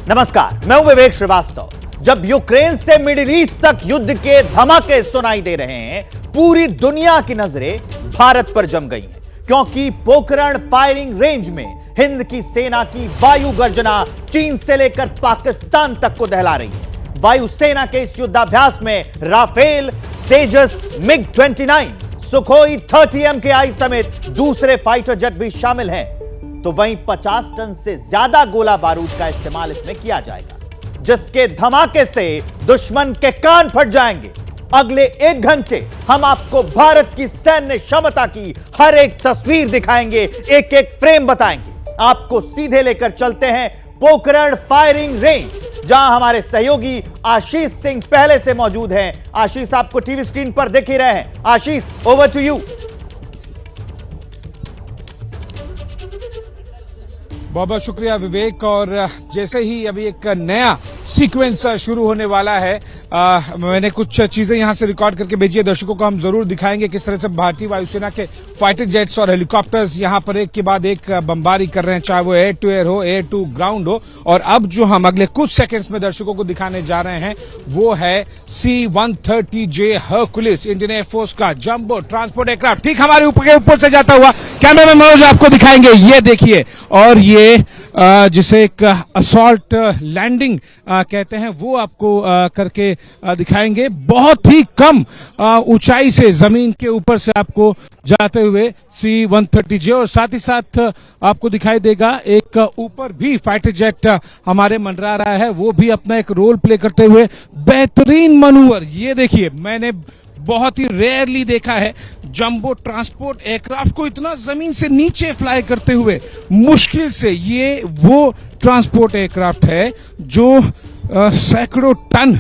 नमस्कार, मैं हूं विवेक श्रीवास्तव। जब यूक्रेन से मिडिल ईस्ट तक युद्ध के धमाके सुनाई दे रहे हैं, पूरी दुनिया की नजरें भारत पर जम गई हैं, क्योंकि पोखरण फायरिंग रेंज में हिंद की सेना की वायु गर्जना चीन से लेकर पाकिस्तान तक को दहला रही है। वायुसेना के इस युद्धाभ्यास में राफेल, तेजस, मिग-29, सुखोई 30 MKI समेत दूसरे फाइटर जेट भी शामिल हैं। तो वहीं 50 टन से ज्यादा गोला बारूद का इस्तेमाल इसमें किया जाएगा, जिसके धमाके से दुश्मन के कान फट जाएंगे। अगले 1 घंटे हम आपको भारत की सैन्य क्षमता की हर एक तस्वीर दिखाएंगे, एक एक फ्रेम बताएंगे। आपको सीधे लेकर चलते हैं पोखरण फायरिंग रेंज, जहां हमारे सहयोगी आशीष सिंह पहले से मौजूद हैं। आशीष, आपको टीवी स्क्रीन पर दिख ही रहे हैं। आशीष, ओवर टू यू। बहुत बहुत शुक्रिया विवेक। और जैसे ही अभी एक नया सीक्वेंस शुरू होने वाला है, मैंने कुछ चीजें यहां से रिकॉर्ड करके भेजी है, दर्शकों को हम जरूर दिखाएंगे किस तरह से भारतीय वायुसेना के फाइटर जेट्स और हेलीकॉप्टर्स यहां पर एक के बाद एक बमबारी कर रहे हैं, चाहे वो एयर टू एयर हो, एयर टू ग्राउंड हो। और अब जो हम अगले कुछ सेकंड्स में दर्शकों को दिखाने जा रहे हैं वो है C-130J हरकुलिस, इंडियन एयरफोर्स का जंबो ट्रांसपोर्ट एयरक्राफ्ट। ठीक हमारे ऊपर से जाता हुआ कैमरा में मनोज आपको दिखाएंगे, ये देखिए। और ये जिसे एक असॉल्ट लैंडिंग कहते हैं, वो आपको करके दिखाएंगे। बहुत ही कम ऊंचाई से जमीन के ऊपर से आपको जाते हुए C-130J, और साथ ही साथ आपको दिखाई देगा एक ऊपर भी फाइटर जेट हमारे मंडरा रहा है, वो भी अपना एक रोल प्ले करते हुए बेहतरीन मनूवर। ये देखिए, मैंने बहुत ही रेयरली देखा है जंबो ट्रांसपोर्ट एयरक्राफ्ट को इतना जमीन से नीचे फ्लाई करते हुए। मुश्किल से ये वो ट्रांसपोर्ट एयरक्राफ्ट है जो सैकड़ों टन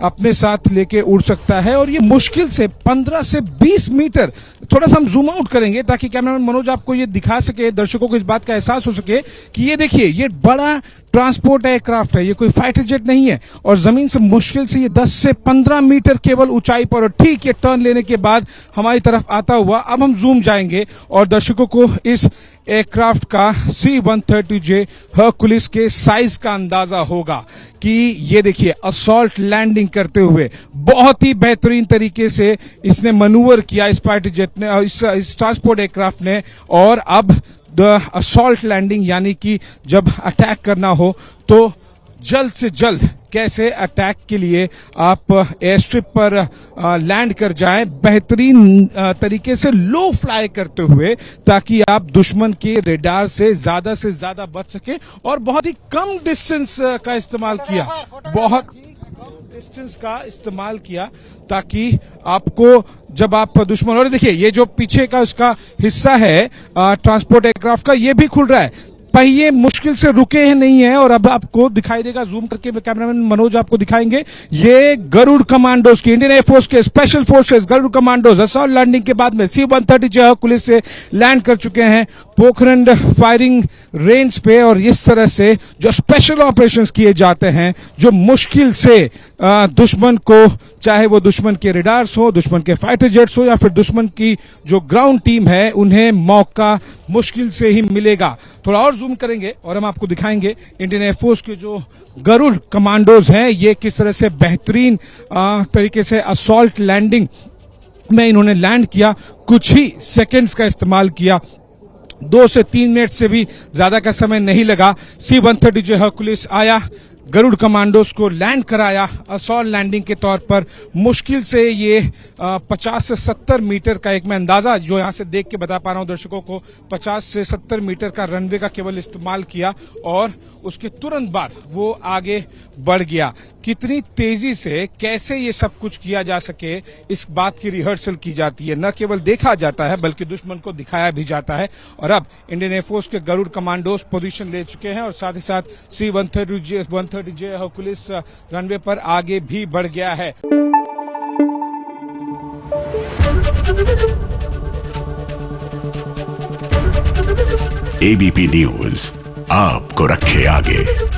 अपने साथ लेके उड़ सकता है, और ये मुश्किल से 15 से 20 मीटर। थोड़ा सा हम जूम आउट करेंगे ताकि कैमरामैन मनोज आपको ये दिखा सके, दर्शकों को इस बात का एहसास हो सके कि ये देखिए, ये बड़ा ट्रांसपोर्ट एयरक्राफ्ट है, ये कोई फाइटर जेट नहीं है। और जमीन से मुश्किल से ये 10 से 15 मीटर केवल ऊंचाई पर, और ठीक ये टर्न लेने के बाद हमारी तरफ आता हुआ। अब हम जूम जाएंगे और दर्शकों को इस एयरक्राफ्ट का C-130J हरकुलिस के साइज का अंदाजा होगा कि ये देखिए, असॉल्ट लैंडिंग करते हुए बहुत ही बेहतरीन तरीके से इसने मनूवर किया, इस फाइटर जेट ने, इस ट्रांसपोर्ट एयरक्राफ्ट ने। और अब असॉल्ट लैंडिंग, यानी कि जब अटैक करना हो तो जल्द से जल्द कैसे अटैक के लिए आप एयर स्ट्रिप पर लैंड कर जाएं, बेहतरीन तरीके से लो फ्लाई करते हुए, ताकि आप दुश्मन के रेडार से ज्यादा बच सके। और बहुत ही कम डिस्टेंस का इस्तेमाल किया, बहुत कम डिस्टेंस का इस्तेमाल किया, ताकि आपको जब आप दुश्मन, और देखिए ये जो पीछे का उसका हिस्सा है ट्रांसपोर्ट एयरक्राफ्ट का, ये भी खुल रहा है, पहिए मुश्किल से रुके हैं नहीं है। और अब आपको दिखाई देगा, जूम करके कैमरामैन मनोज आपको दिखाएंगे, ये गरुड़ कमांडोज की, इंडियन एयरफोर्स के special forces Garud commandos assault landing के बाद में C-130J हरकुलिस से लैंड कर चुके हैं पोखरण फायरिंग रेंज पे। और इस तरह से जो स्पेशल ऑपरेशंस किए जाते हैं, जो मुश्किल से दुश्मन को, चाहे वो दुश्मन के रेडार्स हो, दुश्मन के फाइटर जेट्स हो, या फिर दुश्मन की जो ग्राउंड टीम है, उन्हें मौका मुश्किल से ही मिलेगा। थोड़ा और जूम करेंगे और हम आपको दिखाएंगे इंडियन एयरफोर्स के जो गरुड़ कमांडोज हैं, ये किस तरह से बेहतरीन तरीके से असॉल्ट लैंडिंग में इन्होंने लैंड किया। कुछ ही सेकंड्स का इस्तेमाल किया, 2 से 3 मिनट से भी ज्यादा का समय नहीं लगा। C-130J हरकुलिस आया, गरुड़ कमांडोज को लैंड कराया असॉल्ट लैंडिंग के तौर पर। मुश्किल से ये 50 से 70 मीटर का, एक मैं अंदाजा जो यहां से देख के बता पा रहा हूं दर्शकों को, 50 से 70 मीटर का रनवे का केवल इस्तेमाल किया, और उसके तुरंत बाद वो आगे बढ़ गया। कितनी तेजी से कैसे ये सब कुछ किया जा सके, इस बात की रिहर्सल की जाती है, न केवल देखा जाता है बल्कि दुश्मन को दिखाया भी जाता है। और अब इंडियन एयरफोर्स के गरुड़ कमांडोज पोजीशन ले चुके हैं, और साथ ही साथ C-130J हरकुलिस रनवे पर आगे भी बढ़ गया है। ABP न्यूज आपको रखे आगे।